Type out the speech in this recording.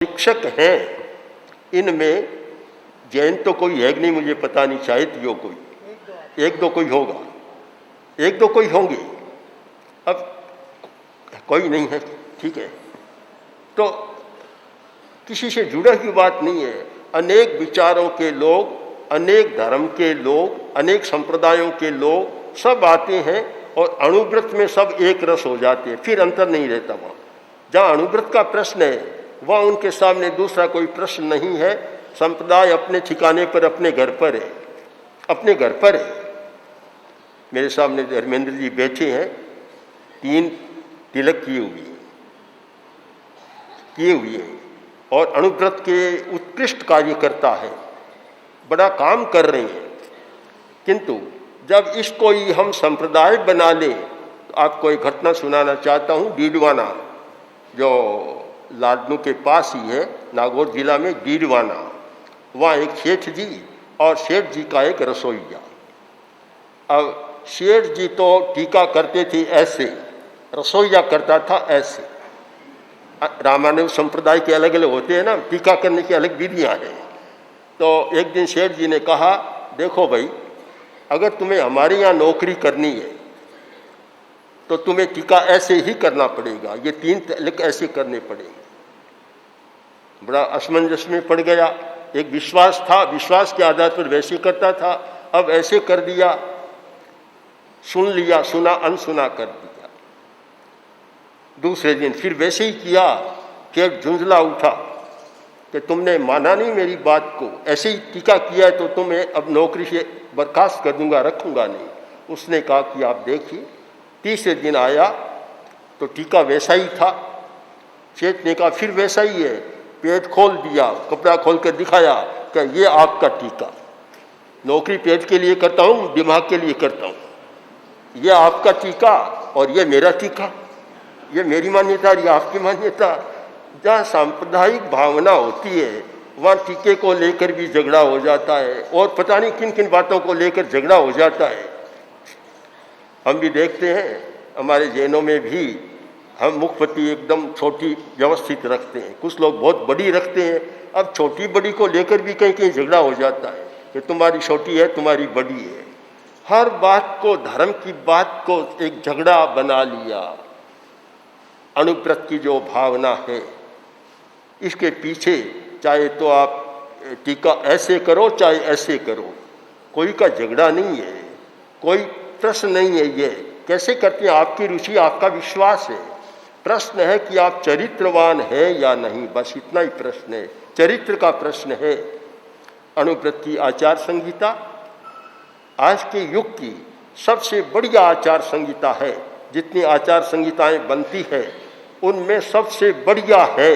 शिक्षक हैं, इनमें जैन तो कोई है नहीं, मुझे पता नहीं, शायद यो कोई एक दो कोई होगा, एक दो कोई होंगे, अब कोई नहीं है, ठीक है। तो किसी से जुड़ा हुई बात नहीं है। अनेक विचारों के लोग, अनेक धर्म के लोग, अनेक संप्रदायों के लोग सब आते हैं और अणुव्रत में सब एक रस हो जाते हैं, फिर अंतर नहीं रहता। वहाँ जहाँ अणुव्रत का प्रश्न है वहाँ उनके सामने दूसरा कोई प्रश्न नहीं है। संप्रदाय अपने ठिकाने पर, अपने घर पर है, अपने घर पर है। मेरे सामने धर्मेंद्र जी बैठे हैं, 3 तिलक किए हुए हैं और अणुव्रत के उत्कृष्ट कार्यकर्ता है, बड़ा काम कर रहे हैं। किंतु जब इसको ही हम संप्रदाय बना लें, तो आपको एक घटना सुनाना चाहता हूँ। डीडवाना, जो लाडनू के पास ही है, नागौर जिला में डीडवाना, वहाँ एक सेठ जी और सेठ जी का एक रसोईया। अब सेठ जी तो टीका करते थे ऐसे, रसोईया करता था ऐसे। रामानुज संप्रदाय के अलग अलग होते हैं ना, टीका करने की अलग विधियाँ हैं। तो एक दिन सेठ जी ने कहा, देखो भाई, अगर तुम्हें हमारे यहाँ नौकरी करनी है तो तुम्हें टीका ऐसे ही करना पड़ेगा, ये 3 तिलक ऐसे करने पड़ेंगे। बड़ा असमंजस में पड़ गया। एक विश्वास था, विश्वास के आधार पर वैसे करता था, अब ऐसे कर दिया, सुन लिया, सुना अनसुना कर दिया। दूसरे दिन फिर वैसे ही किया, फिर झुंझला उठा कि तुमने माना नहीं मेरी बात को, ऐसे ही टीका किया है तो तुम्हें अब नौकरी से बर्खास्त कर दूंगा, रखूंगा नहीं। उसने कहा कि आप देखिए। तीसरे दिन आया तो टीका वैसा ही था। सेठ ने कहा फिर वैसा ही है। पेट खोल दिया, कपड़ा खोल कर दिखाया कि ये आपका टीका, नौकरी पेट के लिए करता हूँ, दिमाग के लिए करता हूँ, ये आपका टीका और ये मेरा टीका, ये मेरी मान्यता और ये आपकी मान्यता। जहाँ सांप्रदायिक भावना होती है वहाँ टीके को लेकर भी झगड़ा हो जाता है और पता नहीं किन किन बातों को लेकर झगड़ा हो जाता है। हम भी देखते हैं, हमारे जैनों में भी हम मुखपति एकदम छोटी व्यवस्थित रखते हैं, कुछ लोग बहुत बड़ी रखते हैं। अब छोटी बड़ी को लेकर भी कहीं कहीं झगड़ा हो जाता है कि तुम्हारी छोटी है, तुम्हारी बड़ी है। हर बात को, धर्म की बात को एक झगड़ा बना लिया। अणुव्रत की जो भावना है, इसके पीछे चाहे तो आप टीका ऐसे करो चाहे ऐसे करो, कोई का झगड़ा नहीं है, कोई प्रश्न नहीं है। ये कैसे करते हैं, आपकी रुचि, आपका विश्वास है। प्रश्न है कि आप चरित्रवान है या नहीं, बस इतना ही प्रश्न है, चरित्र का प्रश्न है। अणुव्रत की आचार संहिता आज के युग की सबसे बढ़िया आचार संहिता है। जितनी आचार संहिताएं बनती है उनमें सबसे बढ़िया है।